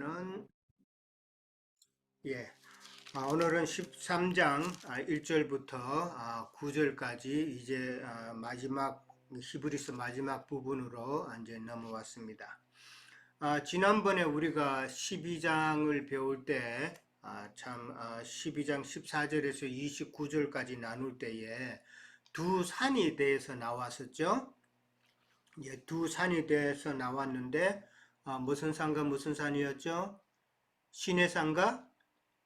그러면은 예, 오늘은 13장 1절부터 9절까지 이제 마지막 히브리서 마지막 부분으로 이제 넘어왔습니다. 지난번에 우리가 12장을 배울 때 참 12장 14절에서 29절까지 나눌 때에 두 산에 대해서 나왔었죠. 예, 두 산에 대해서 나왔는데 무슨 산과 무슨 산이었죠? 시내산과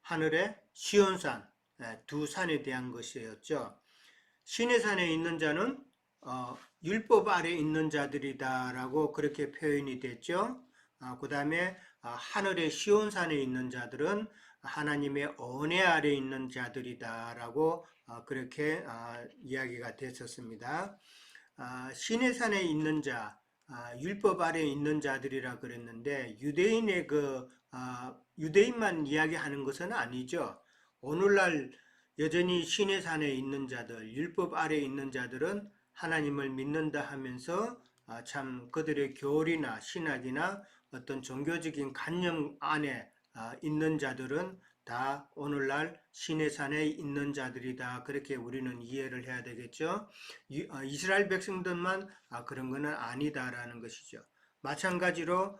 하늘의 시온산, 두 산에 대한 것이었죠. 시내산에 있는 자는 율법 아래 있는 자들이다라고 그렇게 표현이 됐죠. 그 다음에 하늘의 시온산에 있는 자들은 하나님의 은혜 아래 있는 자들이다라고 그렇게 이야기가 됐었습니다. 시내산에 있는 자, 율법 아래 있는 자들이라 그랬는데 유대인의 유대인만 이야기하는 것은 아니죠. 오늘날 여전히 시내산에 있는 자들, 율법 아래 있는 자들은 하나님을 믿는다 하면서 참 그들의 교리나 신학이나 어떤 종교적인 관념 안에 있는 자들은 다 오늘날 시내산에 있는 자들이다. 그렇게 우리는 이해를 해야 되겠죠. 이스라엘 백성들만 그런 것은 아니다라는 것이죠. 마찬가지로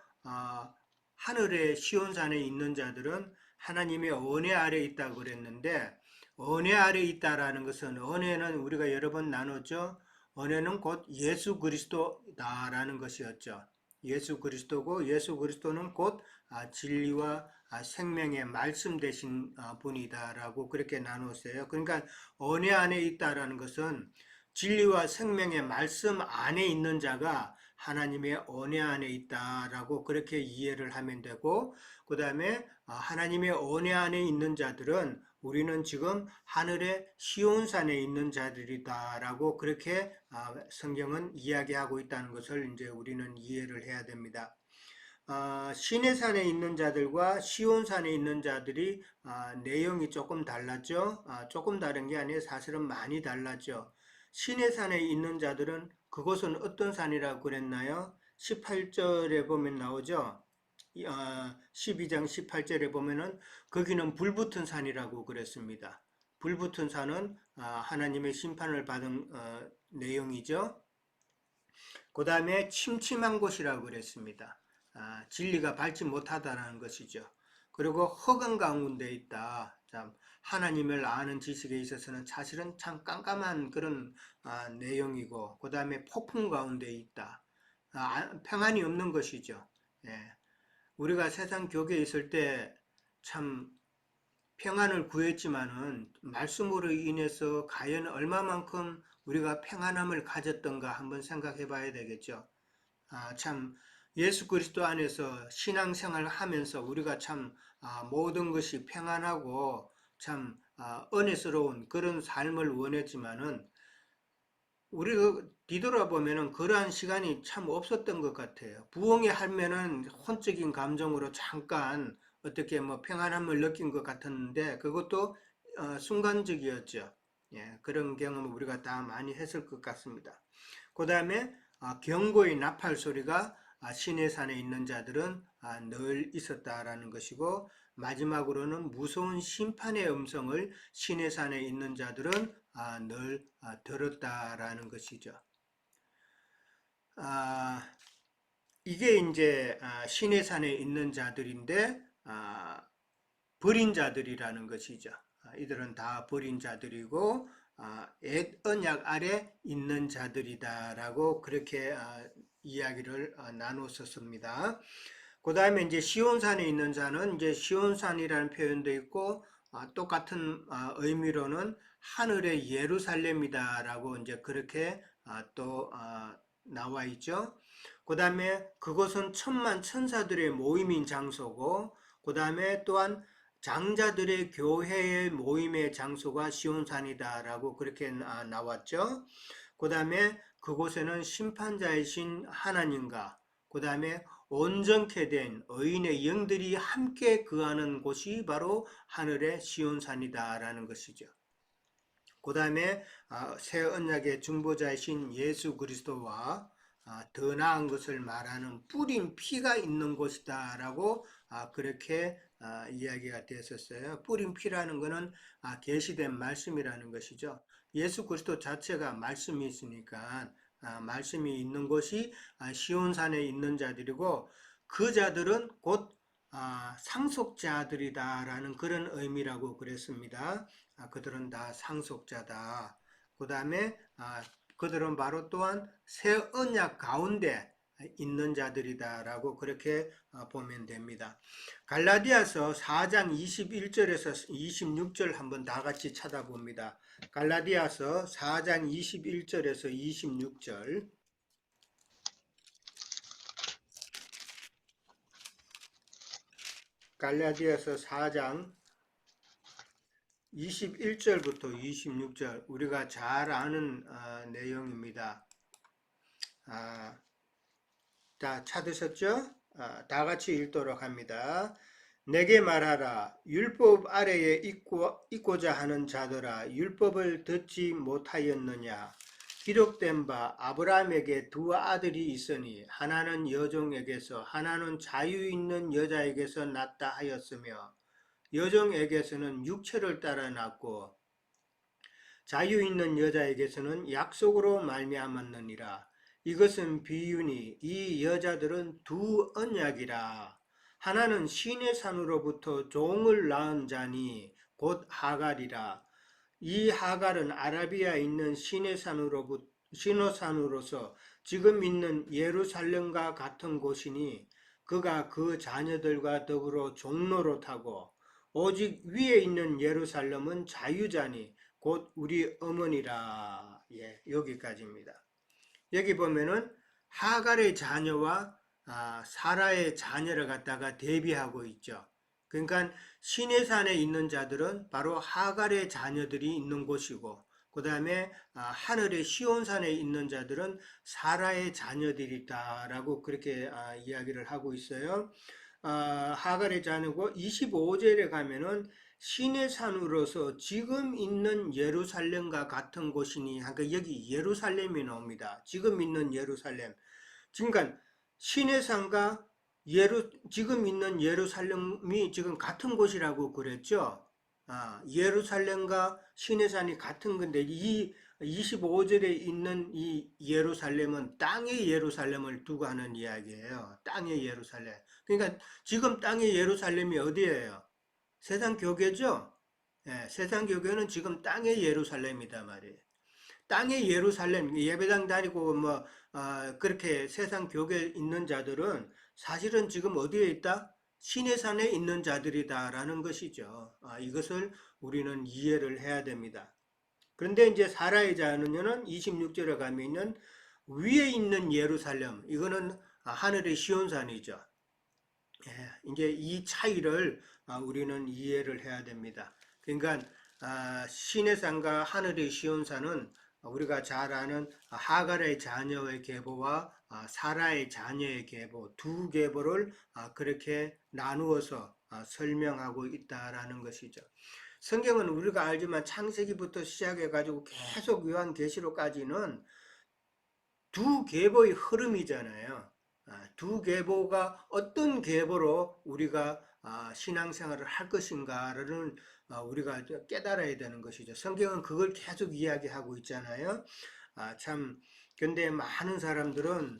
하늘의 시온산에 있는 자들은 하나님의 은혜 아래 있다고 그랬는데 은혜 아래 있다라는 것은 은혜는 우리가 여러 번 나눴죠. 은혜는 곧 예수 그리스도다라는 것이었죠. 예수 그리스도고 예수 그리스도는 곧 진리와 생명의 말씀 되신 분이다라고 그렇게 나눴어요. 그러니까 은혜 안에 있다라는 것은 진리와 생명의 말씀 안에 있는 자가 하나님의 은혜 안에 있다라고 그렇게 이해를 하면 되고, 그 다음에 하나님의 은혜 안에 있는 자들은 우리는 지금 하늘의 시온산에 있는 자들이다라고 그렇게 성경은 이야기하고 있다는 것을 이제 우리는 이해를 해야 됩니다. 시내산에 있는 자들과 시온산에 있는 자들이 내용이 조금 달랐죠. 조금 다른 게 아니에요. 사실은 많이 달랐죠. 시내산에 있는 자들은 그곳은 어떤 산이라고 그랬나요? 18절에 보면 나오죠. 12장 18절에 보면은 거기는 불붙은 산이라고 그랬습니다. 불붙은 산은 하나님의 심판을 받은 내용이죠. 그 다음에 침침한 곳이라고 그랬습니다. 진리가 밟지 못하다라는 것이죠. 그리고 허강 가운데 있다. 참 하나님을 아는 지식에 있어서는 사실은 참 깜깜한 그런 내용이고, 그 다음에 폭풍 가운데 있다. 평안이 없는 것이죠. 예. 우리가 세상 교계에 있을 때 참 평안을 구했지만은 말씀으로 인해서 과연 얼마만큼 우리가 평안함을 가졌던가 한번 생각해 봐야 되겠죠. 참 예수 그리스도 안에서 신앙생활을 하면서 우리가 참 모든 것이 평안하고 참 은혜스러운 그런 삶을 원했지만은 우리가 뒤돌아보면은 그러한 시간이 참 없었던 것 같아요. 부흥회 하면은 혼적인 감정으로 잠깐 어떻게 뭐 평안함을 느낀 것 같았는데 그것도 순간적이었죠. 예, 그런 경험을 우리가 다 많이 했을 것 같습니다. 그 다음에 경고의 나팔 소리가 시내산에 있는 자들은 늘 있었다라는 것이고, 마지막으로는 무서운 심판의 음성을 시내산에 있는 자들은 늘 들었다라는 것이죠. 이게 이제 시내산에 있는 자들인데 버린 자들이라는 것이죠. 이들은 다 버린 자들이고 옛 언약 아래 있는 자들이다라고 그렇게 이야기를 나눴었습니다. 그 다음에 이제 시온산에 있는 자는 이제 시온산이라는 표현도 있고 똑같은 의미로는 하늘의 예루살렘이다라고 이제 그렇게 또 나와 있죠. 그 다음에 그것은 천만 천사들의 모임인 장소고, 그 다음에 또한 장자들의 교회의 모임의 장소가 시온산이다라고 그렇게 나왔죠. 그 다음에 그곳에는 심판자이신 하나님과 그 다음에 온전케 된 의인의 영들이 함께 거하는 곳이 바로 하늘의 시온산이다라는 것이죠. 그 다음에 새 언약의 중보자이신 예수 그리스도와 더 나은 것을 말하는 뿌린 피가 있는 곳이다 라고 그렇게 이야기가 됐었어요. 뿌린 피라는 것은 계시된 말씀이라는 것이죠. 예수 그리스도 자체가 말씀이 있으니까 말씀이 있는 곳이 시온산에 있는 자들이고 그 자들은 곧 상속자들이다라는 그런 의미라고 그랬습니다. 그들은 다 상속자다. 그 다음에 그들은 바로 또한 새 언약 가운데 있는 자들이다라고 그렇게 보면 됩니다. 갈라디아서 4장 21절에서 26절 한번 다 같이 찾아봅니다. 갈라디아서 4장 21절에서 26절. 갈라디아서 4장 21절부터 26절 우리가 잘 아는 내용입니다. 다 찾으셨죠? 다 같이 읽도록 합니다. 내게 말하라. 율법 아래에 있고자 하는 자들아, 율법을 듣지 못하였느냐? 기록된 바 아브라함에게 두 아들이 있으니 하나는 여종에게서 하나는 자유 있는 여자에게서 낳다 하였으며 여종에게서는 육체를 따라 낳고 자유 있는 여자에게서는 약속으로 말미암았느니라. 이것은 비유니 이 여자들은 두 언약이라. 하나는 시내 산으로부터 종을 낳은 자니 곧 하갈이라. 이 하갈은 아라비아에 있는 시내산으로서 지금 있는 예루살렘과 같은 곳이니 그가 그 자녀들과 더불어 종로로 타고 오직 위에 있는 예루살렘은 자유자니 곧 우리 어머니라. 예, 여기까지입니다. 여기 보면은 하갈의 자녀와 사라의 자녀를 갖다가 대비하고 있죠. 그러니까 시내산에 있는 자들은 바로 하갈의 자녀들이 있는 곳이고 그 다음에 하늘의 시온산에 있는 자들은 사라의 자녀들이다라고 그렇게 이야기를 하고 있어요. 하갈의 자녀고 25절에 가면은 시내산으로서 지금 있는 예루살렘과 같은 곳이니 그러니까 여기 예루살렘이 나옵니다. 지금 있는 예루살렘. 그러니까 시내산과 지금 있는 예루살렘이 지금 같은 곳이라고 그랬죠. 예루살렘과 시내산이 같은 건데 이 25절에 있는 이 예루살렘은 땅의 예루살렘을 두고 하는 이야기예요. 땅의 예루살렘. 그러니까 지금 땅의 예루살렘이 어디예요? 세상 교회죠? 예, 세상 교회는 지금 땅의 예루살렘이다 말이에요. 땅의 예루살렘, 예배당 다니고 그렇게 세상 교회에 있는 자들은 사실은 지금 어디에 있다? 시내산에 있는 자들이다라는 것이죠. 이것을 우리는 이해를 해야 됩니다. 그런데 이제 사라의 자녀는 26절에 가면은 위에 있는 예루살렘, 이거는 하늘의 시온산이죠. 예, 이제 이 차이를 우리는 이해를 해야 됩니다. 그러니까 신의 산과 하늘의 시온산은 우리가 잘 아는 하갈의 자녀의 계보와 사라의 자녀의 계보 두 계보를 그렇게 나누어서 설명하고 있다라는 것이죠. 성경은 우리가 알지만 창세기부터 시작해 가지고 계속 요한계시록까지는 두 계보의 흐름이잖아요. 두 계보가 어떤 계보로 우리가 신앙생활을 할 것인가를 우리가 깨달아야 되는 것이죠. 성경은 그걸 계속 이야기하고 있잖아요. 참 근데 많은 사람들은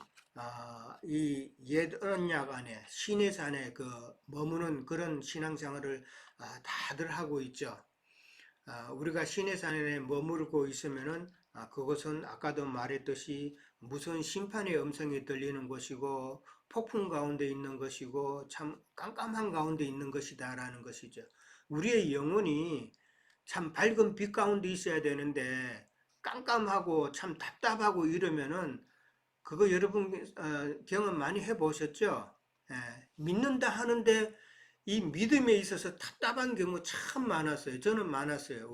이 옛 언약 안에 신의 산에 머무는 그런 신앙생활을 다들 하고 있죠. 우리가 신의 산에 머무르고 있으면은 그것은 아까도 말했듯이 무슨 심판의 음성이 들리는 것이고 폭풍 가운데 있는 것이고 참 깜깜한 가운데 있는 것이다라는 것이죠. 우리의 영혼이 참 밝은 빛 가운데 있어야 되는데 깜깜하고 참 답답하고 이러면은 그거 여러분 경험 많이 해보셨죠? 예, 믿는다 하는데 이 믿음에 있어서 답답한 경우 참 많았어요. 저는 많았어요.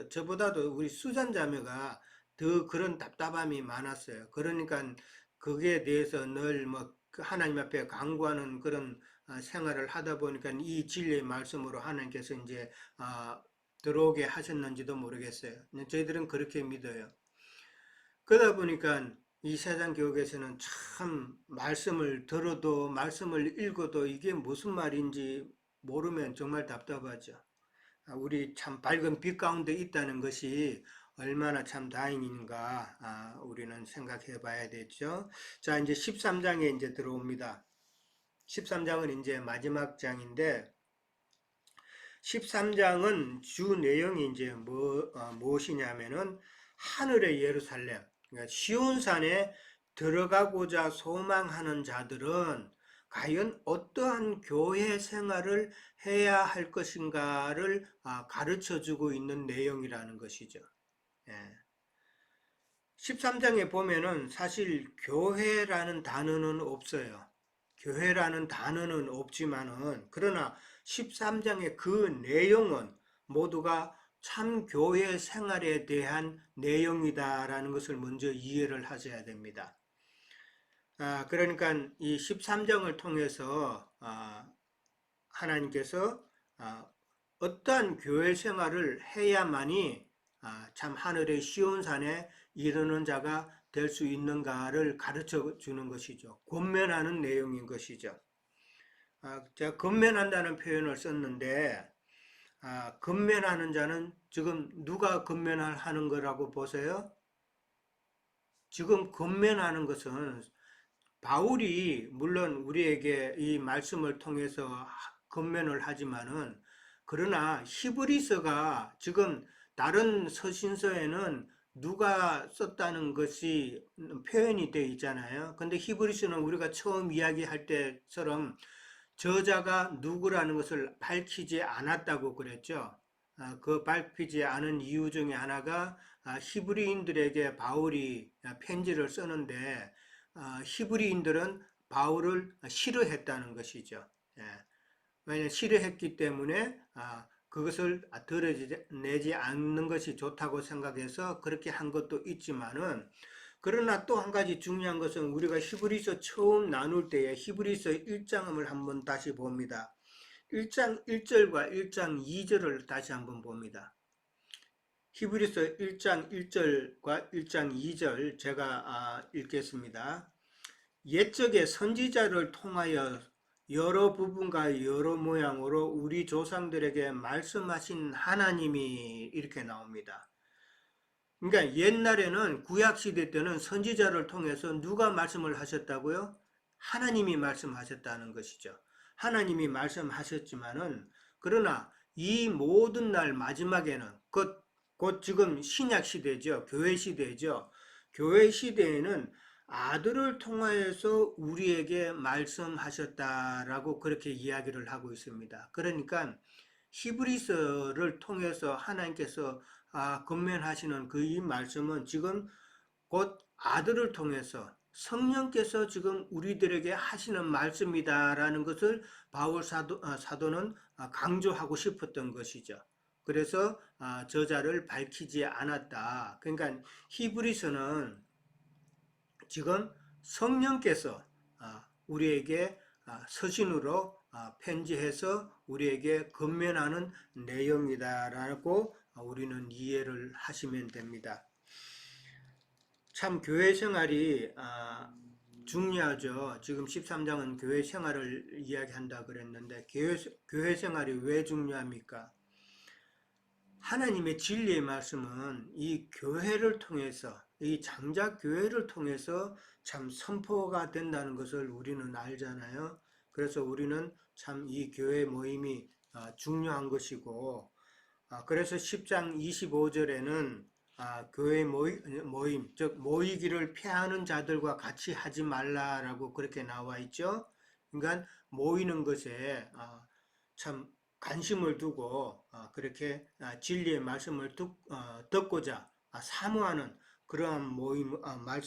저보다도 우리 수잔 자매가 더 그런 답답함이 많았어요. 그러니까 거기에 대해서 늘 하나님 앞에 간구하는 그런 생활을 하다 보니까 이 진리의 말씀으로 하나님께서 이제 들어오게 하셨는지도 모르겠어요. 저희들은 그렇게 믿어요. 그러다 보니까 이 세상 교육에서는 참 말씀을 들어도 말씀을 읽어도 이게 무슨 말인지 모르면 정말 답답하죠. 우리 참 밝은 빛 가운데 있다는 것이 얼마나 참 다행인가 우리는 생각해 봐야 되죠. 자, 이제 13장에 이제 들어옵니다. 13장은 이제 마지막 장인데 13장은 주 내용이 이제 무엇이냐면은 하늘의 예루살렘, 그러니까 시온산에 들어가고자 소망하는 자들은 과연 어떠한 교회 생활을 해야 할 것인가를 가르쳐 주고 있는 내용이라는 것이죠. 예. 13장에 보면은 사실 교회라는 단어는 없어요. 교회라는 단어는 없지만은 그러나 13장의 그 내용은 모두가 참 교회 생활에 대한 내용이다라는 것을 먼저 이해를 하셔야 됩니다. 그러니까 이 13장을 통해서 하나님께서 어떠한 교회 생활을 해야만이 참 하늘의 시온산에 이르는 자가 될 수 있는가를 가르쳐 주는 것이죠. 권면하는 내용인 것이죠. 제가 권면한다는 표현을 썼는데 권면하는 자는 지금 누가 권면하는 거라고 보세요? 지금 권면하는 것은 바울이 물론 우리에게 이 말씀을 통해서 권면을 하지만은 그러나 히브리서가 지금 다른 서신서에는 누가 썼다는 것이 표현이 되어 있잖아요. 근데 히브리서는 우리가 처음 이야기할 때처럼 저자가 누구라는 것을 밝히지 않았다고 그랬죠. 그 밝히지 않은 이유 중에 하나가 히브리인들에게 바울이 편지를 쓰는데 히브리인들은 바울을 싫어했다는 것이죠. 예. 왜냐하면 싫어했기 때문에 그것을 드러내지 않는 것이 좋다고 생각해서 그렇게 한 것도 있지만은 그러나 또 한 가지 중요한 것은 우리가 히브리서 처음 나눌 때에 히브리서 1장을 한번 다시 봅니다. 1장 1절과 1장 2절을 다시 한번 봅니다. 히브리서 1장 1절과 1장 2절 제가 읽겠습니다. 옛적에 선지자를 통하여 여러 부분과 여러 모양으로 우리 조상들에게 말씀하신 하나님이 이렇게 나옵니다. 그러니까 옛날에는 구약시대 때는 선지자를 통해서 누가 말씀을 하셨다고요? 하나님이 말씀하셨다는 것이죠. 하나님이 말씀하셨지만은 그러나 이 모든 날 마지막에는 곧 지금 신약 시대죠. 교회 시대죠. 교회 시대에는 아들을 통하여서 우리에게 말씀하셨다라고 그렇게 이야기를 하고 있습니다. 그러니까 히브리서를 통해서 하나님께서 권면하시는 그 이 말씀은 지금 곧 아들을 통해서 성령께서 지금 우리들에게 하시는 말씀이다라는 것을 바울 사도는 강조하고 싶었던 것이죠. 그래서 저자를 밝히지 않았다. 그러니까 히브리서는 지금 성령께서 우리에게 서신으로 편지해서 우리에게 권면하는 내용이다라고 우리는 이해를 하시면 됩니다. 참 교회 생활이 중요하죠. 지금 13장은 교회 생활을 이야기한다 그랬는데 교회 생활이 왜 중요합니까? 하나님의 진리의 말씀은 이 교회를 통해서 이 장작 교회를 통해서 참 선포가 된다는 것을 우리는 알잖아요. 그래서 우리는 참 이 교회 모임이 중요한 것이고 그래서 10장 25절에는 교회 모임, 즉 모이기를 피하는 자들과 같이 하지 말라라고 그렇게 나와 있죠. 그러니까 모이는 것에 참 관심을 두고 그렇게 진리의 말씀을 듣고자 사모하는 그러한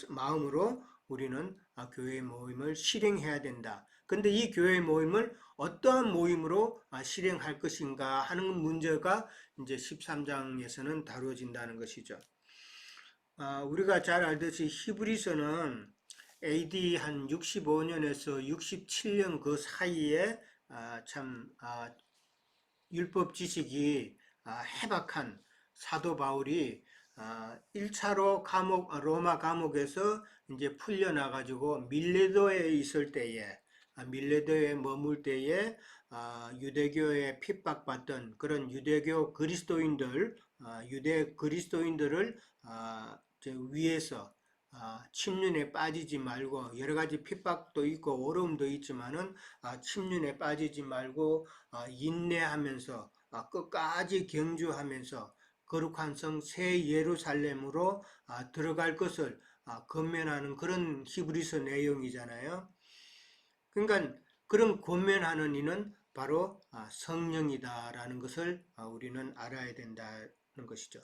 마음으로 우리는 교회 모임을 실행해야 된다. 근데 이 교회 모임을 어떠한 모임으로 실행할 것인가 하는 문제가 이제 13장에서는 다루어진다는 것이죠. 우리가 잘 알듯이 히브리서는 AD 한 65년에서 67년 그 사이에 참 율법 지식이 해박한 사도 바울이 1차로 로마 감옥에서 이제 풀려나가지고 밀레도에 있을 때에, 밀레도에 머물 때에 유대교에 핍박받던 그런 유대교 그리스도인들, 유대 그리스도인들을 위해서 침륜에 빠지지 말고, 여러 가지 핍박도 있고 어려움도 있지만은 침륜에 빠지지 말고 인내하면서 끝까지 경주하면서 거룩한 성 새 예루살렘으로 들어갈 것을 권면하는 그런 히브리서 내용이잖아요. 그러니까 그런 권면하는 이는 바로 성령이다라는 것을 우리는 알아야 된다는 것이죠.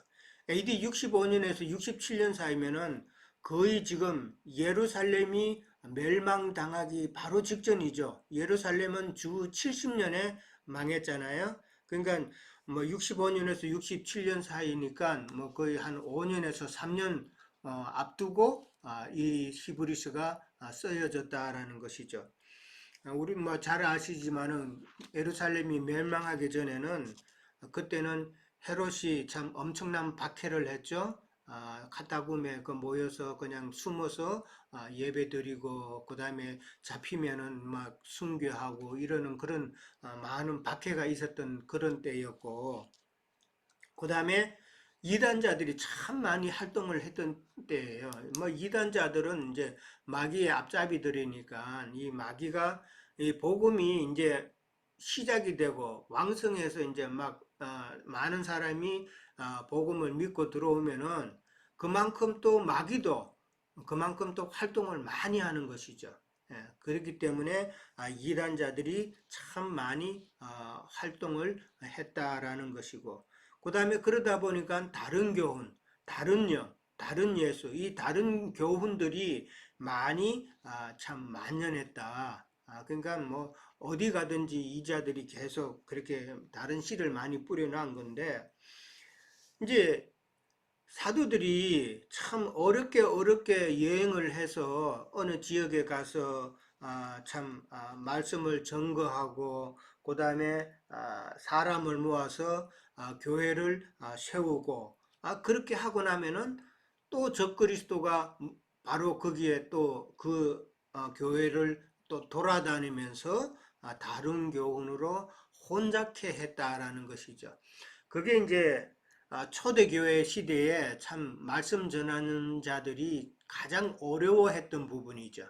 AD 65년에서 67년 사이면은 거의 지금 예루살렘이 멸망당하기 바로 직전이죠. 예루살렘은 주 70년에 망했잖아요. 그러니까 뭐 65년에서 67년 사이니까 뭐 거의 한 5년에서 3년 앞두고 이 히브리서가 쓰여졌다라는 것이죠. 우리 뭐 잘 아시지만은 예루살렘이 멸망하기 전에는 그때는 헤롯이 참 엄청난 박해를 했죠. 카타굼에 모여서 그냥 숨어서 예배드리고 그 다음에 잡히면은 막 순교하고 이러는 그런 많은 박해가 있었던 그런 때였고, 그 다음에 이단자들이 참 많이 활동을 했던 때예요. 뭐 이단자들은 이제 마귀의 앞잡이들이니까 이 마귀가 이 복음이 이제 시작이 되고 왕성해서 이제 막 많은 사람이 복음을 믿고 들어오면은 그만큼 또 마귀도 그만큼 또 활동을 많이 하는 것이죠. 예, 그렇기 때문에 이단자들이 참 많이 활동을 했다라는 것이고, 그 다음에 그러다 보니까 다른 교훈, 다른 영, 다른 예수, 이 다른 교훈들이 많이 참 만연했다. 그러니까 뭐 어디 가든지 이자들이 계속 그렇게 다른 씨를 많이 뿌려놓은 건데, 이제 사도들이 참 어렵게 여행을 해서 어느 지역에 가서 참 말씀을 전거하고 그 다음에 사람을 모아서 교회를 세우고 그렇게 하고 나면은 또 적그리스도가 바로 거기에 또 그 교회를 또 돌아다니면서 다른 교훈으로 혼잡케 했다라는 것이죠. 그게 이제 초대교회 시대에 참 말씀 전하는 자들이 가장 어려워했던 부분이죠.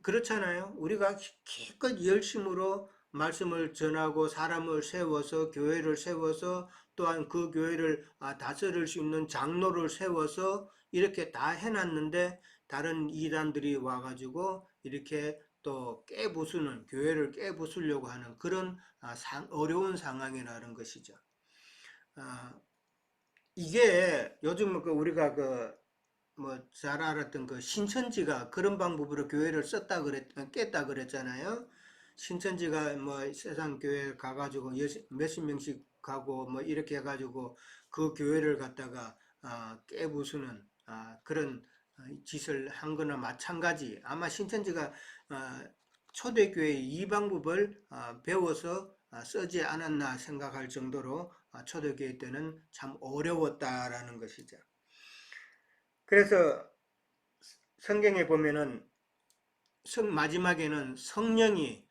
그렇잖아요. 우리가 기껏 열심으로 말씀을 전하고 사람을 세워서 교회를 세워서 또한 그 교회를 다스릴 수 있는 장로를 세워서 이렇게 다 해놨는데 다른 이단들이 와가지고 이렇게 또 깨부수는 교회를 깨부수려고 하는 그런 어려운 상황이라는 것이죠. 이게 요즘 우리가 뭐 잘 알았던 그 신천지가 그런 방법으로 교회를 깼다 그랬잖아요. 신천지가 뭐 세상 교회 가가지고 몇십 명씩 가고 뭐 이렇게 해가지고 그 교회를 갖다가 깨부수는 그런 짓을 한 거나 마찬가지. 아마 신천지가 초대교회 이 방법을 배워서 쓰지 않았나 생각할 정도로 초대교회 때는 참 어려웠다라는 것이죠. 그래서 성경에 보면은 마지막에는 성령이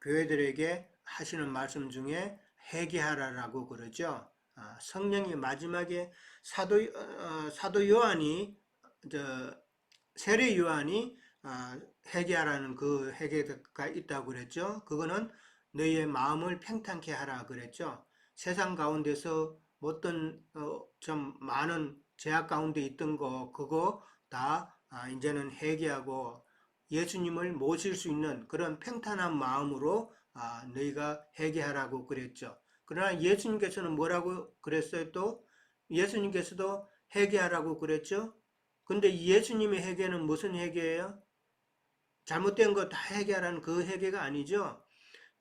교회들에게 하시는 말씀 중에 회개하라라고 그러죠. 성령이 마지막에 사도 요한이 세례 요한이 회개하라는 그 회개가 있다고 그랬죠. 그거는 너희의 마음을 평탄케 하라 그랬죠. 세상 가운데서 어떤 좀 많은 제약 가운데 있던 거 그거 다 이제는 회개하고 예수님을 모실 수 있는 그런 평탄한 마음으로 너희가 회개하라고 그랬죠. 그러나 예수님께서는 뭐라고 그랬어요? 또 예수님께서도 회개하라고 그랬죠. 근데 예수님의 회개는 무슨 회개예요? 잘못된 거 다 회개하라는 그 회개가 아니죠.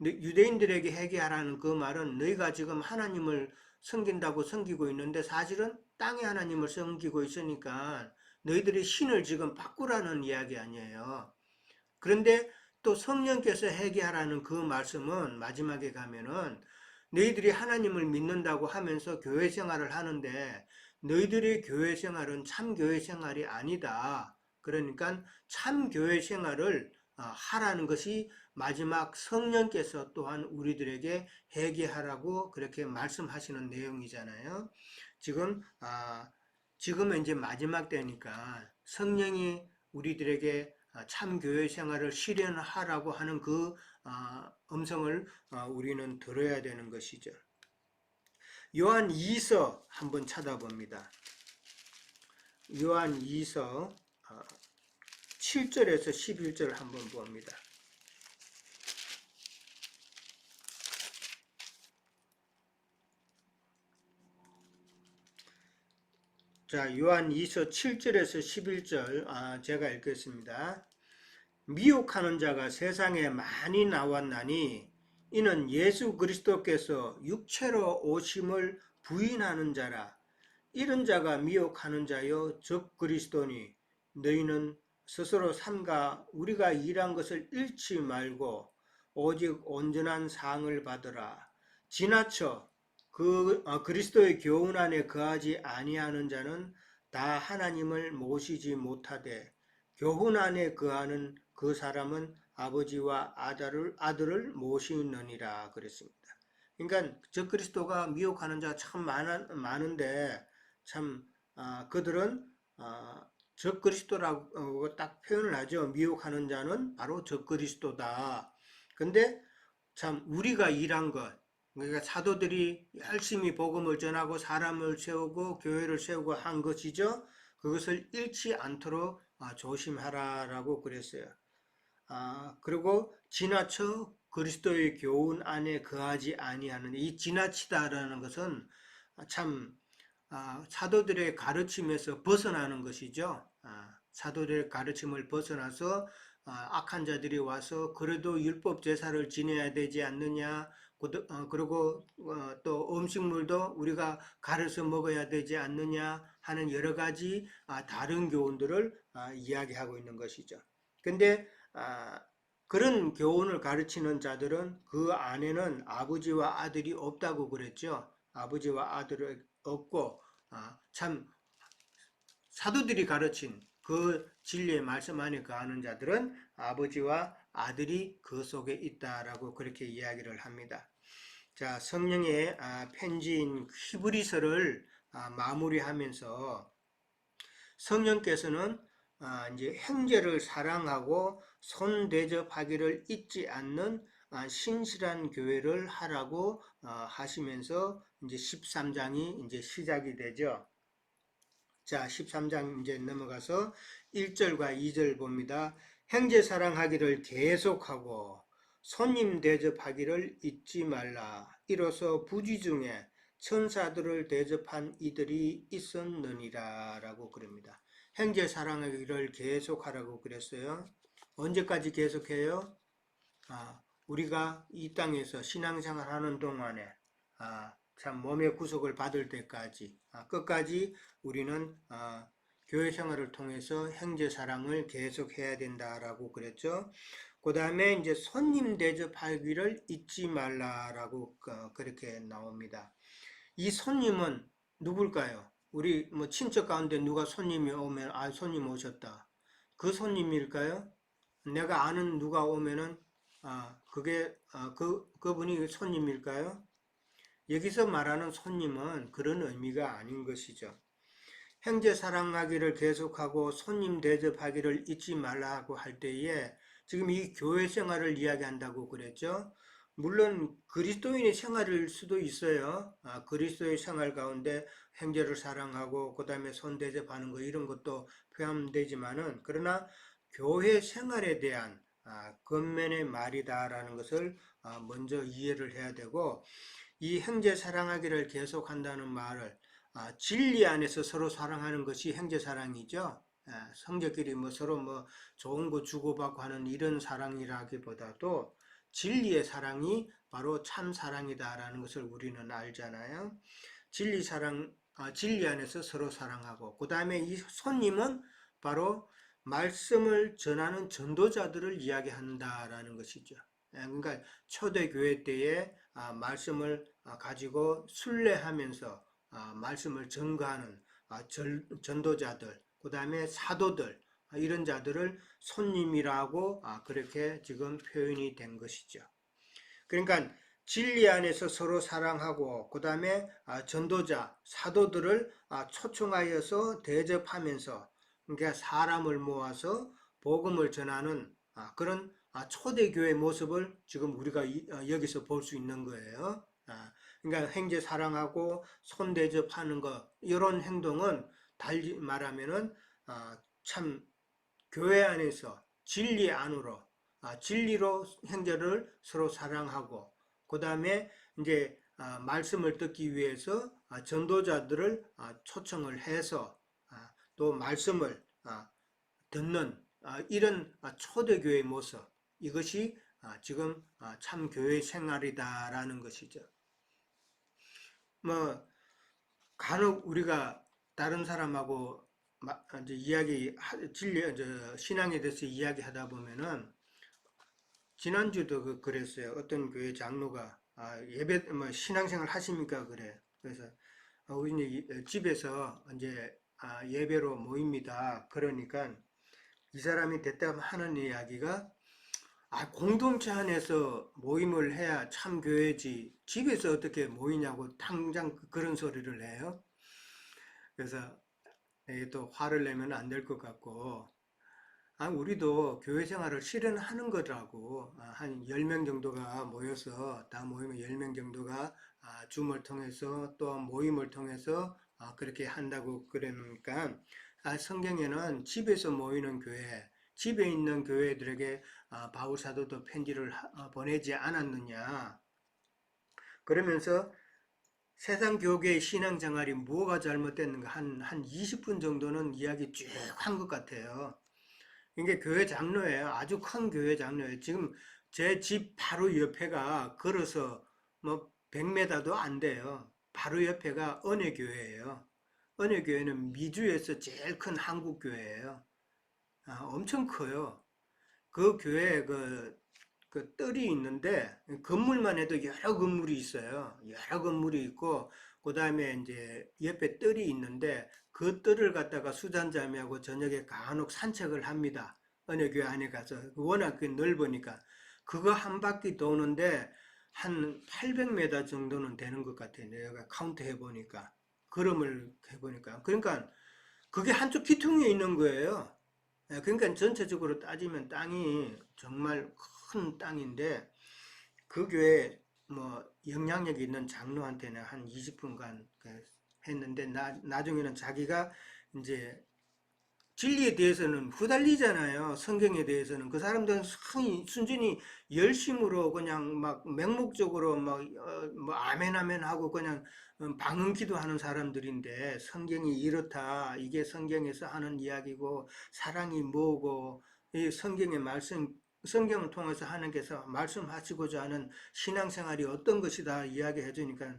유대인들에게 회개하라는 그 말은 너희가 지금 하나님을 섬긴다고 섬기고 있는데 사실은 땅의 하나님을 섬기고 있으니까 너희들이 신을 지금 바꾸라는 이야기 아니에요. 그런데 또 성령께서 회개하라는 그 말씀은 마지막에 가면은 너희들이 하나님을 믿는다고 하면서 교회 생활을 하는데 너희들의 교회 생활은 참 교회 생활이 아니다. 그러니까 참 교회 생활을 하라는 것이 마지막 성령께서 또한 우리들에게 회개하라고 그렇게 말씀하시는 내용이잖아요. 지금 지금은 이제 마지막 때니까 성령이 우리들에게 참 교회 생활을 실현하라고 하는 그 음성을 우리는 들어야 되는 것이죠. 요한 2서 한번 찾아봅니다. 요한 2서 7절에서 11절 한번 봅니다. 자, 요한 2서 7절에서 11절 제가 읽겠습니다. 미혹하는 자가 세상에 많이 나왔나니 이는 예수 그리스도께서 육체로 오심을 부인하는 자라. 이런 자가 미혹하는 자요 적 그리스도니 너희는 스스로 삼가 우리가 일한 것을 잃지 말고 오직 온전한 상을 받으라. 지나쳐 그리스도의 교훈 안에 거하지 아니하는 자는 다 하나님을 모시지 못하되 교훈 안에 거하는 그 사람은 아버지와 아들을 모시느니라 그랬습니다. 그러니까 저 그리스도가 미혹하는 자가 참 많은데 참 그들은 적 그리스도라고 딱 표현을 하죠. 미혹하는 자는 바로 적 그리스도다. 근데 참 우리가 일한 것, 그러니까 사도들이 열심히 복음을 전하고 사람을 세우고 교회를 세우고 한 것이죠. 그것을 잃지 않도록 조심하라라고 그랬어요. 그리고 지나쳐 그리스도의 교훈 안에 거하지 아니하는 이 지나치다라는 것은 참 사도들의 가르침에서 벗어나는 것이죠. 사도들의 가르침을 벗어나서 악한 자들이 와서 그래도 율법 제사를 지내야 되지 않느냐, 그리고 또 음식물도 우리가 갈아서 먹어야 되지 않느냐 하는 여러 가지 다른 교훈들을 이야기하고 있는 것이죠. 근데 그런 교훈을 가르치는 자들은 그 안에는 아버지와 아들이 없다고 그랬죠. 아버지와 아들을 없고 참 사도들이 가르친 그 진리의 말씀 안에 거하는 자들은 아버지와 아들이 그 속에 있다라고 그렇게 이야기를 합니다. 자, 성령의 편지인 히브리서를 마무리하면서 성령께서는 이제 형제를 사랑하고 손 대접하기를 잊지 않는 신실한 교회를 하라고 하시면서 이제 13장이 이제 시작이 되죠. 자, 13장 이제 넘어가서 1절과 2절 봅니다. 형제 사랑하기를 계속하고 손님 대접하기를 잊지 말라. 이로써 부지 중에 천사들을 대접한 이들이 있었느니라 라고 그럽니다. 형제 사랑하기를 계속하라고 그랬어요. 언제까지 계속해요? 우리가 이 땅에서 신앙생활 하는 동안에 참 몸의 구속을 받을 때까지 끝까지 우리는 교회 생활을 통해서 형제 사랑을 계속해야 된다라고 그랬죠. 그 다음에 이제 손님 대접하기를 잊지 말라라고 그렇게 나옵니다. 이 손님은 누굴까요? 우리 뭐 친척 가운데 누가 손님이 오면 손님 오셨다. 그 손님일까요? 내가 아는 누가 오면은 그게 그분이 손님일까요? 여기서 말하는 손님은 그런 의미가 아닌 것이죠. 형제 사랑하기를 계속하고 손님 대접하기를 잊지 말라고 할 때에 지금 이 교회 생활을 이야기한다고 그랬죠. 물론 그리스도인의 생활일 수도 있어요. 그리스도의 생활 가운데 형제를 사랑하고 그 다음에 손 대접하는 거 이런 것도 포함되지만은 그러나 교회 생활에 대한 겉면의 말이다라는 것을 먼저 이해를 해야 되고 이 형제 사랑하기를 계속한다는 말을 진리 안에서 서로 사랑하는 것이 형제 사랑이죠. 성적끼리 뭐 서로 뭐 좋은 거 주고받고 하는 이런 사랑이라기보다도 진리의 사랑이 바로 참 사랑이다라는 것을 우리는 알잖아요. 진리 안에서 서로 사랑하고 그 다음에 이 손님은 바로 말씀을 전하는 전도자들을 이야기한다라는 것이죠. 그러니까 초대교회 때에 말씀을 가지고 순례하면서 말씀을 전가하는 전도자들, 그 다음에 사도들, 이런 자들을 손님이라고 그렇게 지금 표현이 된 것이죠. 그러니까 진리 안에서 서로 사랑하고 그 다음에 전도자, 사도들을 초청하여서 대접하면서 그러니까 사람을 모아서 복음을 전하는 그런 초대교회 모습을 지금 우리가 여기서 볼 수 있는 거예요. 그러니까 형제 사랑하고 손 대접하는 것 이런 행동은 달리 말하면은 참 교회 안에서 진리 안으로 진리로 형제를 서로 사랑하고 그 다음에 이제 말씀을 듣기 위해서 전도자들을 초청을 해서 또 말씀을 듣는 이런 초대교회의 모습 이것이 지금 참 교회 생활이다라는 것이죠. 뭐 간혹 우리가 다른 사람하고 이제 이야기 진리 신앙에 대해서 이야기하다 보면은 지난주도 그랬어요. 어떤 교회 장로가 예배 뭐 신앙생활 하십니까 그래. 그래서 우리 집에서 이제 예배로 모입니다. 그러니까 이 사람이 대뜸 하는 이야기가 공동체 안에서 모임을 해야 참 교회지 집에서 어떻게 모이냐고 당장 그런 소리를 해요. 그래서 또 화를 내면 안 될 것 같고 우리도 교회 생활을 실현하는 거라고 한 10명 정도가 모여서 다 모이면 10명 정도가 줌을 통해서 또 모임을 통해서 그렇게 한다고 그러니까 성경에는 집에서 모이는 교회 집에 있는 교회들에게 바울 사도도 편지를 보내지 않았느냐 그러면서 세상 교계의 신앙생활이 뭐가 잘못됐는가 한 20분 정도는 이야기 쭉 한 것 같아요. 이게 교회 장로예요. 아주 큰 교회 장로예요. 지금 제 집 바로 옆에가 걸어서 뭐 100m도 안 돼요. 바로 옆에가 은혜교회예요. 은혜교회는 미주에서 제일 큰 한국교회예요. 엄청 커요. 그 교회에 그 뜰이 있는데 건물만 해도 여러 건물이 있어요. 여러 건물이 있고 그 다음에 이제 옆에 뜰이 있는데 그 뜰을 갖다가 수잔자매하고 저녁에 간혹 산책을 합니다. 은혜교회 안에 가서 워낙 넓으니까 그거 한 바퀴 도는데 한 800m 정도는 되는 것 같아요. 내가 카운트 해보니까 걸음을 해보니까 그러니까 그게 한쪽 귀퉁이에 있는 거예요. 그러니까 전체적으로 따지면 땅이 정말 큰 땅인데 그 교회 뭐 영향력 있는 장로한테는 한 20분간 했는데 나중에는 자기가 이제 진리에 대해서는 후달리잖아요. 성경에 대해서는 그 사람들은 상이 순전히 열심으로 그냥 막 맹목적으로 뭐 아멘 아멘 하고 그냥 방언 기도하는 사람들인데 성경이 이렇다. 이게 성경에서 하는 이야기고 사랑이 뭐고 이 성경의 말씀 성경을 통해서 하나님께서 말씀하시고자 하는 신앙생활이 어떤 것이다 이야기해 주니까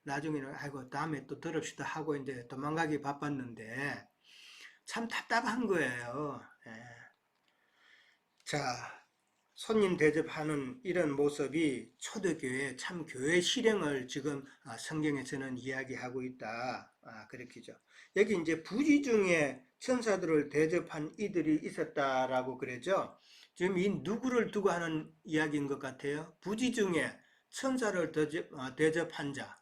나중에는 아이고 다음에 또 들읍시다 하고 이제 도망가기 바빴는데 참 답답한 거예요. 예. 자, 손님 대접하는 이런 모습이 초대교회 참 교회 실행을 지금 성경에서는 이야기하고 있다. 그렇게죠. 여기 이제 부지 중에 천사들을 대접한 이들이 있었다라고 그러죠. 지금 이 누구를 두고 하는 이야기인 것 같아요. 부지 중에 천사를 대접한 자.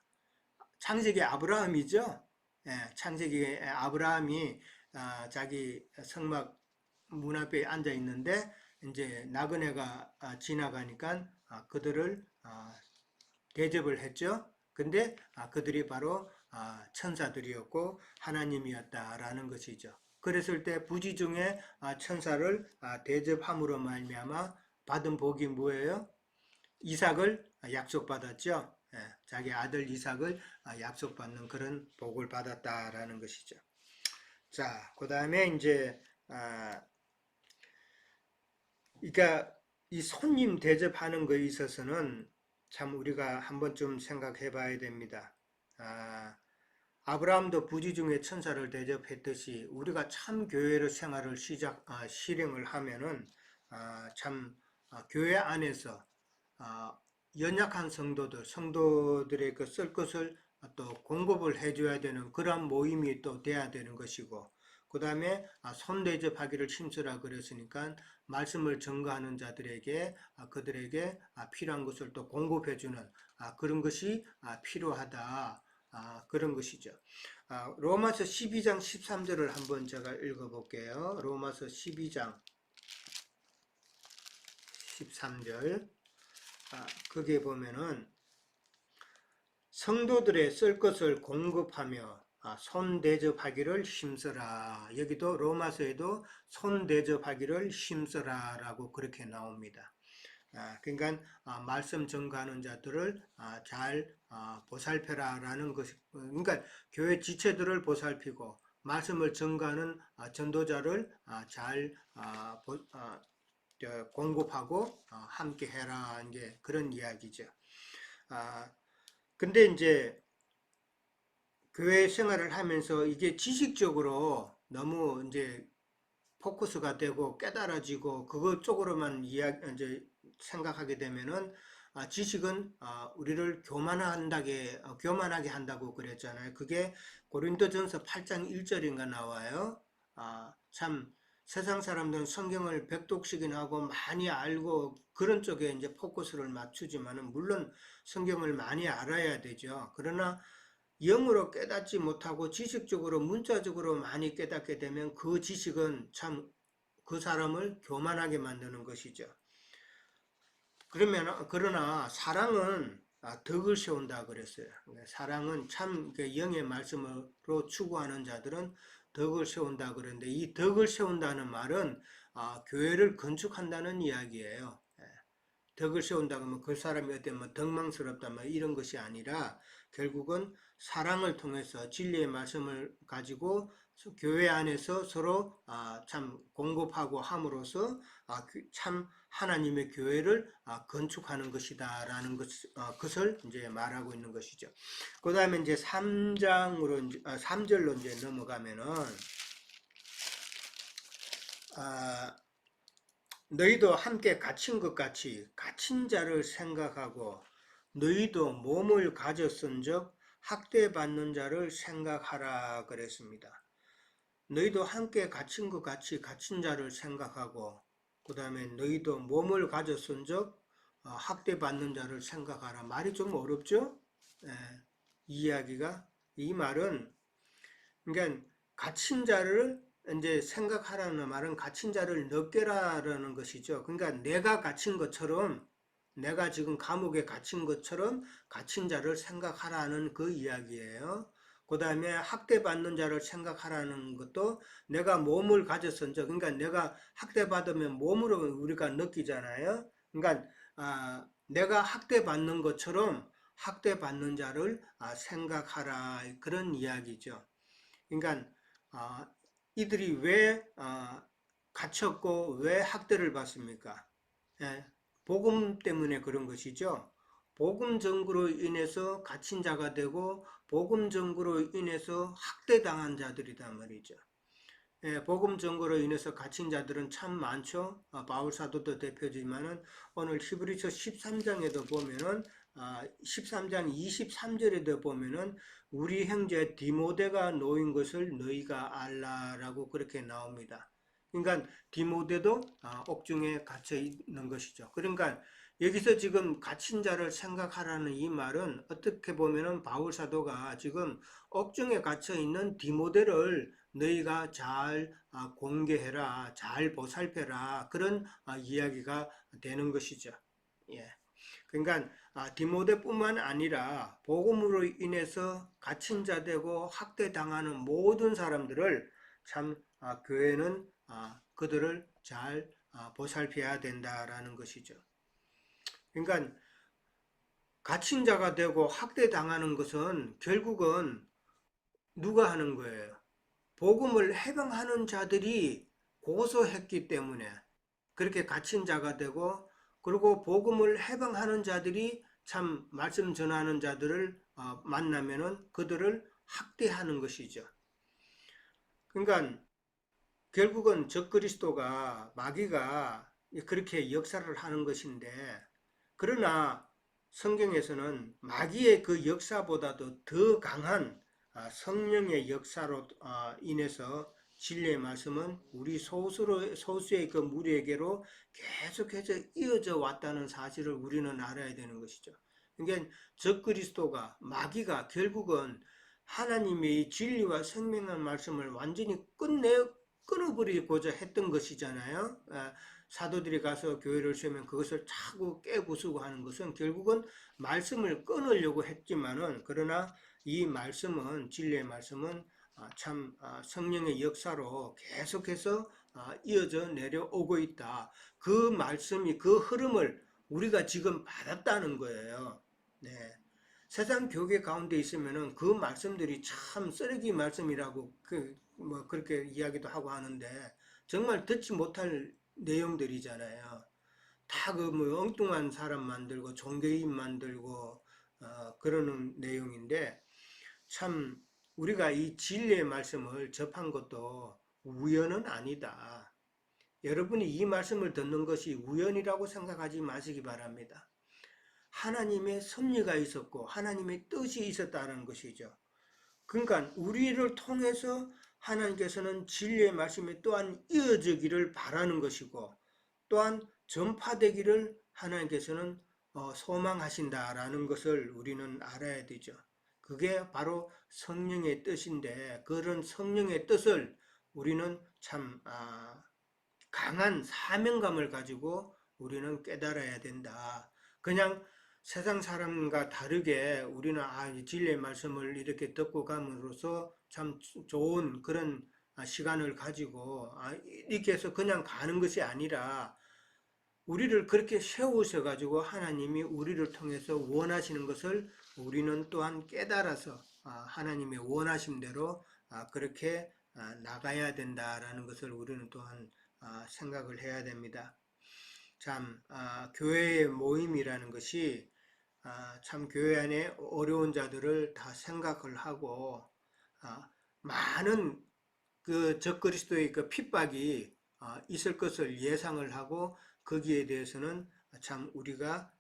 창세기 아브라함이죠. 예, 창세기 아브라함이 자기 성막 문 앞에 앉아 있는데 이제 나그네가 지나가니까 그들을 대접을 했죠. 근데 그들이 바로 천사들이었고 하나님이었다라는 것이죠. 그랬을 때 부지 중에 천사를 대접함으로 말미암아 받은 복이 뭐예요? 이삭을 약속받았죠. 예, 자기 아들 이삭을 약속받는 그런 복을 받았다라는 것이죠. 자, 그 다음에 이제 그러니까 이 손님 대접하는 거에 있어서는 참 우리가 한번 좀 생각해 봐야 됩니다. 아브라함도 부지 중에 천사를 대접했듯이 우리가 참 교회를 생활을 실행을 하면은 참 교회 안에서 연약한 성도들의 그 쓸 것을 또 공급을 해줘야 되는 그런 모임이 또 돼야 되는 것이고, 그 다음에 손대접하기를 힘쓰라 그랬으니까 말씀을 증거하는 자들에게 그들에게 필요한 것을 또 공급해주는 그런 것이 필요하다. 그런 것이죠. 로마서 12장 13절을 한번 제가 읽어볼게요. 로마서 12장 13절. 거기에 보면은 성도들의 쓸 것을 공급하며 손 대접하기를 힘써라. 여기도 로마서에도 손 대접하기를 힘써라 라고 그렇게 나옵니다. 그러니까 말씀 전가하는 자들을 잘 보살펴라 라는 것이, 그러니까 교회 지체들을 보살피고 말씀을 전가하는 전도자를 잘 공급하고 함께 해라, 이제 그런 이야기죠. 근데 이제 교회 생활을 하면서 이게 지식적으로 너무 이제 포커스가 되고 깨달아지고 그것 쪽으로만 이제 생각하게 되면은 지식은 우리를 교만하게 한다고 그랬잖아요. 그게 고린도전서 8장 1절인가 나와요. 참 세상 사람들은 성경을 백독씩이나 하고 많이 알고 그런 쪽에 이제 포커스를 맞추지만은 물론 성경을 많이 알아야 되죠. 그러나 영으로 깨닫지 못하고 지식적으로 문자적으로 많이 깨닫게 되면 그 지식은 참 그 사람을 교만하게 만드는 것이죠. 그러나 사랑은 덕을 세운다 그랬어요. 사랑은 참 영의 말씀으로 추구하는 자들은 덕을 세운다 그랬는데, 이 덕을 세운다는 말은 교회를 건축한다는 이야기예요. 덕을 세운다고 하면 그 사람이 어때 뭐 덕망스럽다 뭐 이런 것이 아니라 결국은 사랑을 통해서 진리의 말씀을 가지고 교회 안에서 서로 참 공급하고 함으로써 참 하나님의 교회를 건축하는 것이다 라는 것을 이제 말하고 있는 것이죠. 그 다음에 이제 3절로 이제 넘어가면은 너희도 함께 갇힌 것 같이 갇힌 자를 생각하고 너희도 몸을 가졌은즉 학대받는 자를 생각하라 그랬습니다. 너희도 함께 갇힌 것 같이 갇힌 자를 생각하고 그 다음에 너희도 몸을 가졌은즉 학대받는 자를 생각하라. 말이 좀 어렵죠? 예, 이야기가 이 말은 그러니까 갇힌 자를 이제 생각하라는 말은 갇힌 자를 느껴라라는 것이죠. 그러니까 내가 갇힌 것처럼 내가 지금 감옥에 갇힌 것처럼 갇힌 자를 생각하라는 그 이야기예요. 그 다음에 학대받는 자를 생각하라는 것도 내가 몸을 가졌었죠. 그러니까 내가 학대받으면 몸으로 우리가 느끼잖아요. 그러니까 내가 학대받는 것처럼 학대받는 자를 생각하라 그런 이야기죠. 그러니까 이들이 왜 갇혔고 왜 학대를 받습니까? 예, 복음 때문에 그런 것이죠. 복음 전구로 인해서 갇힌 자가 되고 복음 전구로 인해서 학대당한 자들이란 말이죠. 예, 복음 전거로 인해서 갇힌 자들은 참 많죠. 바울 사도도 대표지만은 오늘 히브리서 13장에도 보면은 13장 23절에도 보면은 우리 형제 디모데가 놓인 것을 너희가 알라라고 그렇게 나옵니다. 그러니까 디모데도 옥중에 갇혀 있는 것이죠. 그러니까 여기서 지금 갇힌 자를 생각하라는 이 말은 어떻게 보면은 바울 사도가 지금 옥중에 갇혀 있는 디모데를 너희가 잘 공개해라, 잘 보살펴라 그런 이야기가 되는 것이죠. 예. 그러니까 디모데뿐만 아니라 복음으로 인해서 갇힌 자 되고 학대당하는 모든 사람들을 참 교회는 그들을 잘 보살펴야 된다라는 것이죠. 그러니까 갇힌 자가 되고 학대당하는 것은 결국은 누가 하는 거예요? 복음을 해방하는 자들이 고소했기 때문에 그렇게 갇힌 자가 되고, 그리고 복음을 해방하는 자들이 참 말씀 전하는 자들을 만나면은 그들을 학대하는 것이죠. 그러니까 결국은 적그리스도가 마귀가 그렇게 역사를 하는 것인데, 그러나 성경에서는 마귀의 그 역사보다도 더 강한 성령의 역사로 인해서 진리의 말씀은 우리 소수의 그 무리에게로 계속해서 이어져 왔다는 사실을 우리는 알아야 되는 것이죠. 그러니까 적그리스도가 마귀가 결국은 하나님의 진리와 생명의 말씀을 완전히 끊어버리고자 했던 것이잖아요. 사도들이 가서 교회를 세우면 그것을 자꾸 깨부수고 하는 것은 결국은 말씀을 끊으려고 했지만은, 그러나 이 말씀은, 진리의 말씀은 참 성령의 역사로 계속해서 이어져 내려오고 있다. 그 말씀이, 그 흐름을 우리가 지금 받았다는 거예요. 네. 세상 교회 가운데 있으면은 그 말씀들이 참 쓰레기 말씀이라고 뭐 그렇게 이야기도 하고 하는데, 정말 듣지 못할 내용들이잖아요. 다 그 뭐 엉뚱한 사람 만들고 종교인 만들고 그러는 내용인데, 참 우리가 이 진리의 말씀을 접한 것도 우연은 아니다. 여러분이 이 말씀을 듣는 것이 우연이라고 생각하지 마시기 바랍니다. 하나님의 섭리가 있었고 하나님의 뜻이 있었다는 것이죠. 그러니까 우리를 통해서 하나님께서는 진리의 말씀이 또한 이어지기를 바라는 것이고, 또한 전파되기를 하나님께서는 소망하신다라는 것을 우리는 알아야 되죠. 그게 바로 성령의 뜻인데, 그런 성령의 뜻을 우리는 참 강한 사명감을 가지고 우리는 깨달아야 된다. 그냥 세상 사람과 다르게 우리는 진리의 말씀을 이렇게 듣고 감으로써 참 좋은 그런 시간을 가지고 이렇게 해서 그냥 가는 것이 아니라, 우리를 그렇게 세우셔 가지고 하나님이 우리를 통해서 원하시는 것을 우리는 또한 깨달아서 하나님의 원하심대로 그렇게 나가야 된다라는 것을 우리는 또한 생각을 해야 됩니다. 참 교회의 모임이라는 것이 참 교회 안에 어려운 자들을 다 생각을 하고 많은 그 적그리스도의 그 핍박이 있을 것을 예상을 하고, 거기에 대해서는 참 우리가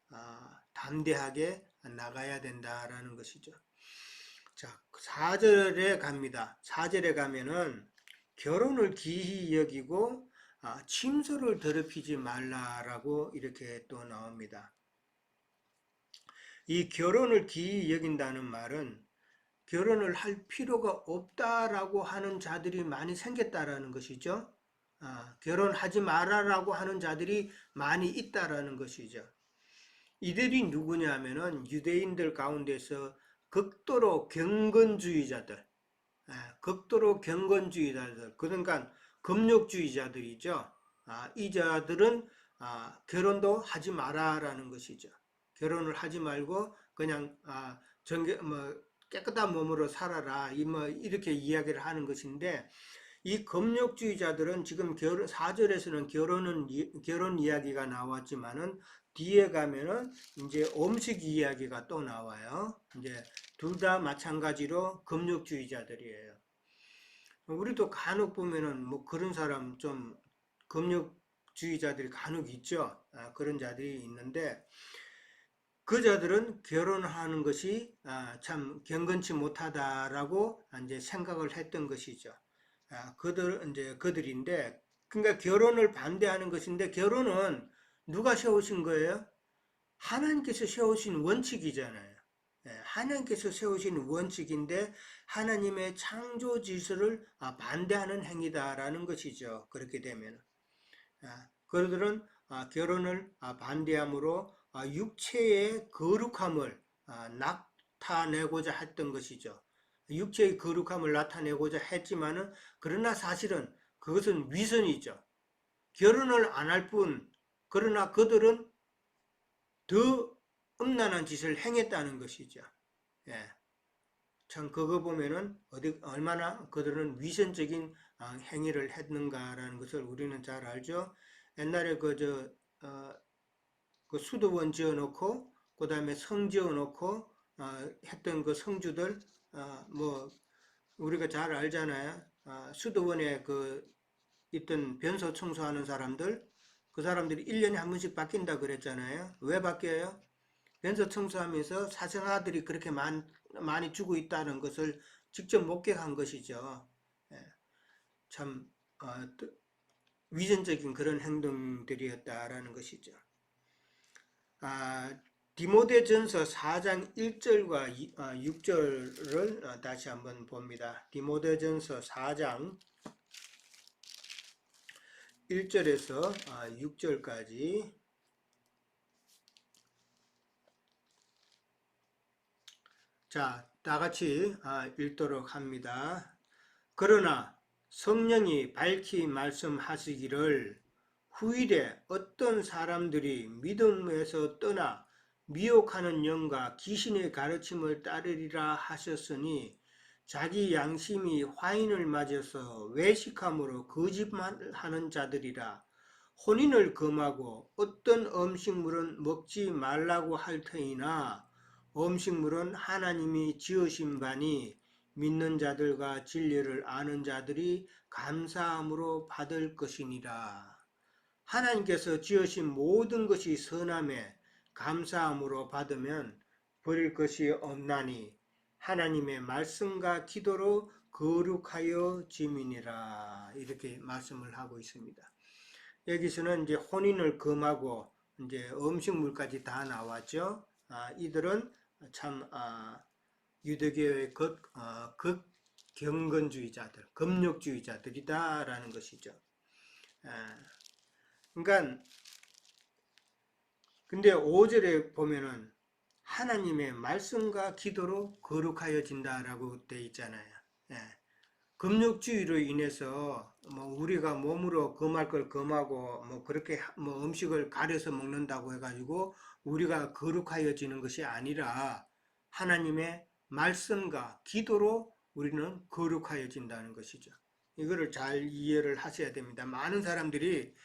담대하게 나가야 된다라는 것이죠. 자, 4절에 갑니다. 4절에 가면은 결혼을 기히 여기고 침소를 더럽히지 말라라고 이렇게 또 나옵니다. 이 결혼을 기히 여긴다는 말은 결혼을 할 필요가 없다라고 하는 자들이 많이 생겼다라는 것이죠. 결혼하지 말아라고 하는 자들이 많이 있다라는 것이죠. 이들이 누구냐면은 유대인들 가운데서 극도로 경건주의자들, 극도로 경건주의자들, 그러니까 금욕주의자들이죠. 이 자들은 결혼도 하지 마라라는 것이죠. 결혼을 하지 말고 그냥 깨끗한 몸으로 살아라, 이렇게 이야기를 하는 것인데, 이 금욕주의자들은 지금 4절에서는 결혼 이야기가 나왔지만은 뒤에 가면은 이제 음식 이야기가 또 나와요. 이제 둘 다 마찬가지로 금욕주의자들이에요. 우리도 간혹 보면은 뭐 그런 사람, 좀 금욕주의자들이 간혹 있죠. 그런 자들이 있는데, 그 자들은 결혼하는 것이 참 경건치 못하다라고 이제 생각을 했던 것이죠. 그들인데, 그러니까 결혼을 반대하는 것인데, 결혼은 누가 세우신 거예요? 하나님께서 세우신 원칙이잖아요. 하나님께서 세우신 원칙인데 하나님의 창조 질서를 반대하는 행위다라는 것이죠. 그렇게 되면 그들은 결혼을 반대함으로 육체의 거룩함을 나타내고자 했던 것이죠. 육체의 거룩함을 나타내고자 했지만은, 그러나 사실은 그것은 위선이죠. 결혼을 안 할 뿐, 그러나 그들은 더 음란한 짓을 행했다는 것이죠. 예. 참 그거 보면은 얼마나 그들은 위선적인 행위를 했는가라는 것을 우리는 잘 알죠. 옛날에 그 수도원 지어놓고 그 다음에 성 지어놓고 했던 그 성주들, 뭐 우리가 잘 알잖아요. 수도원에 있던 변소 청소하는 사람들, 그 사람들이 1년에 한 번씩 바뀐다 그랬잖아요. 왜 바뀌어요? 변소 청소하면서 사생아들이 그렇게 많이 죽어 있다는 것을 직접 목격한 것이죠. 예, 참 위선적인 그런 행동들이었다라는 것이죠. 디모데전서 4장 1절과 6절을 다시 한번 봅니다. 디모데전서 4장 1절에서 6절까지 자, 다같이 읽도록 합니다. 그러나 성령이 밝히 말씀하시기를 후일에 어떤 사람들이 믿음에서 떠나 미혹하는 영과 귀신의 가르침을 따르리라 하셨으니 자기 양심이 화인을 맞아서 외식함으로 거짓말하는 자들이라. 혼인을 금하고 어떤 음식물은 먹지 말라고 할 터이나 음식물은 하나님이 지으신 바니 믿는 자들과 진리를 아는 자들이 감사함으로 받을 것이니라. 하나님께서 지으신 모든 것이 선함에 감사함으로 받으면 버릴 것이 없나니 하나님의 말씀과 기도로 거룩하여 짐이니라. 이렇게 말씀을 하고 있습니다. 여기서는 이제 혼인을 금하고 이제 음식물까지 다 나왔죠. 이들은 참 유대교의 극경건주의자들, 금욕주의자들이다라는 것이죠. 그러니까 근데 5절에 보면은 하나님의 말씀과 기도로 거룩하여진다라고 돼 있잖아요. 예. 금욕주의로 인해서 뭐 우리가 몸으로 금할 걸 금하고 뭐 그렇게 뭐 음식을 가려서 먹는다고 해가지고 우리가 거룩하여지는 것이 아니라 하나님의 말씀과 기도로 우리는 거룩하여진다는 것이죠. 이거를 잘 이해를 하셔야 됩니다. 많은 사람들이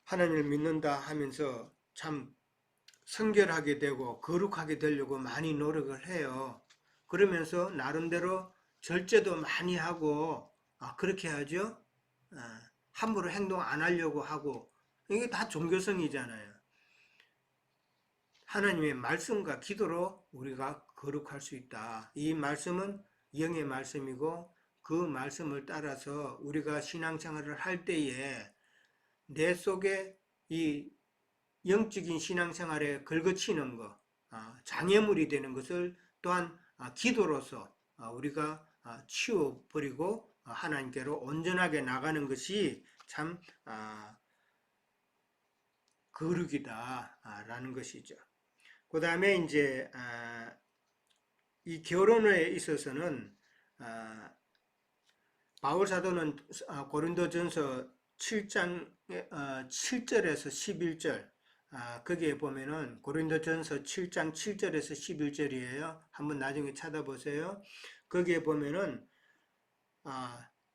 하나님을 믿는다 하면서 참 성결하게 되고 거룩하게 되려고 많이 노력을 해요. 그러면서 나름대로 절제도 많이 하고 그렇게 하죠. 함부로 행동 안 하려고 하고 이게 다 종교성이잖아요. 하나님의 말씀과 기도로 우리가 거룩할 수 있다. 이 말씀은 영의 말씀이고 그 말씀을 따라서 우리가 신앙생활을 할 때에 내 속에 이 영적인 신앙생활에 걸거치는 것, 장애물이 되는 것을 또한 기도로서 우리가 치워버리고 하나님께로 온전하게 나가는 것이 참 거룩이다라는 것이죠. 그 다음에 이제 이 결혼에 있어서는 바울 사도는 고린도전서 7장 7절에서 11절 거기에 보면은 고린도전서 7장 7절에서 11절이에요. 한번 나중에 찾아보세요. 거기에 보면은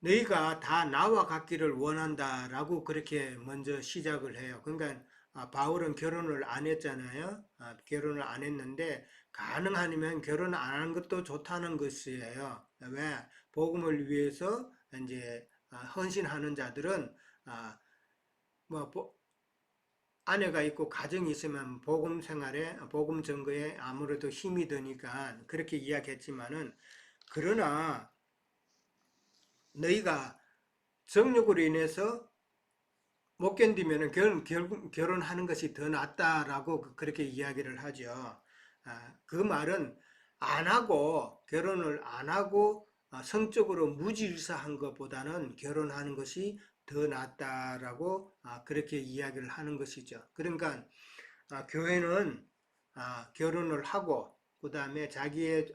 너희가 다 나와 같기를 원한다라고 그렇게 먼저 시작을 해요. 그러니까 바울은 결혼을 안 했잖아요. 결혼을 안 했는데 가능하면 결혼 안 하는 것도 좋다는 것이에요. 왜? 복음을 위해서 이제 헌신하는 자들은 뭐 아내가 있고 가정이 있으면 복음 생활에 복음 증거에 아무래도 힘이 드니까 그렇게 이야기했지만은 그러나 너희가 정욕으로 인해서 못 견디면 결혼하는 것이 더 낫다라고 그렇게 이야기를 하죠. 그 말은 안 하고 결혼을 안 하고 성적으로 무질서한 것보다는 결혼하는 것이 더 낫다라고 그렇게 이야기를 하는 것이죠. 그러니까 교회는 결혼을 하고 그 다음에 자기의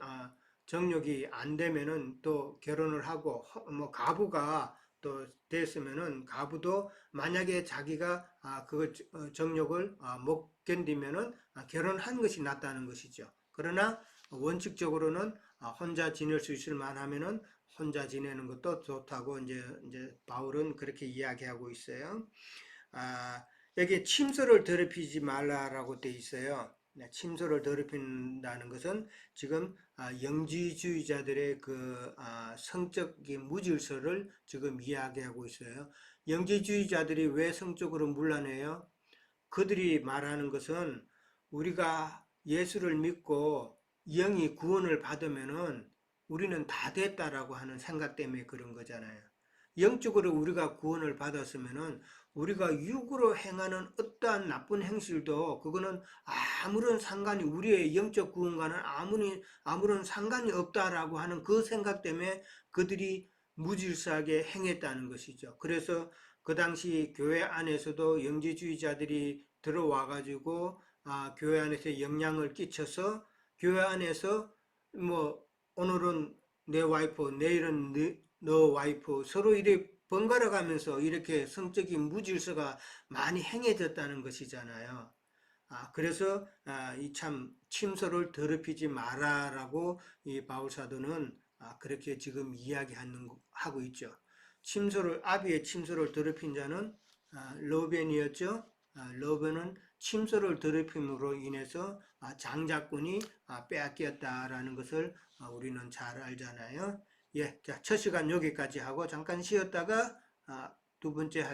정욕이 안 되면은 또 결혼을 하고 뭐 가부가 또 됐으면은 가부도 만약에 자기가 그 정욕을 못 견디면은 결혼한 것이 낫다는 것이죠. 그러나 원칙적으로는 혼자 지낼 수 있을 만하면은 혼자 지내는 것도 좋다고 이제 바울은 그렇게 이야기하고 있어요. 여기 침소를 더럽히지 말라라고 돼 있어요. 침소를 더럽힌다는 것은 지금 영지주의자들의 그 성적인 무질서를 지금 이야기하고 있어요. 영지주의자들이 왜 성적으로 문란해요? 그들이 말하는 것은 우리가 예수를 믿고 영이 구원을 받으면은 우리는 다 됐다라고 하는 생각 때문에 그런 거잖아요. 영적으로 우리가 구원을 받았으면은 우리가 육으로 행하는 어떠한 나쁜 행실도 그거는 아무런 상관이 우리의 영적 구원과는 아무런 상관이 없다라고 하는 그 생각 때문에 그들이 무질서하게 행했다는 것이죠. 그래서 그 당시 교회 안에서도 영지주의자들이 들어와 가지고 교회 안에서 영향을 끼쳐서 교회 안에서 뭐 오늘은 내 와이프, 내일은 너 와이프 서로 이렇게 번갈아 가면서 이렇게 성적인 무질서가 많이 행해졌다는 것이잖아요. 그래서 이 참 침소를 더럽히지 마라라고 이 바울 사도는 그렇게 지금 이야기하고 있죠. 아비의 침소를 더럽힌 자는 러벤이었죠. 러벤은 침소를 더럽힘으로 인해서 장자권이 빼앗겼다라는 것을 우리는 잘 알잖아요. 예, 자, 첫 시간 여기까지 하고 잠깐 쉬었다가 두 번째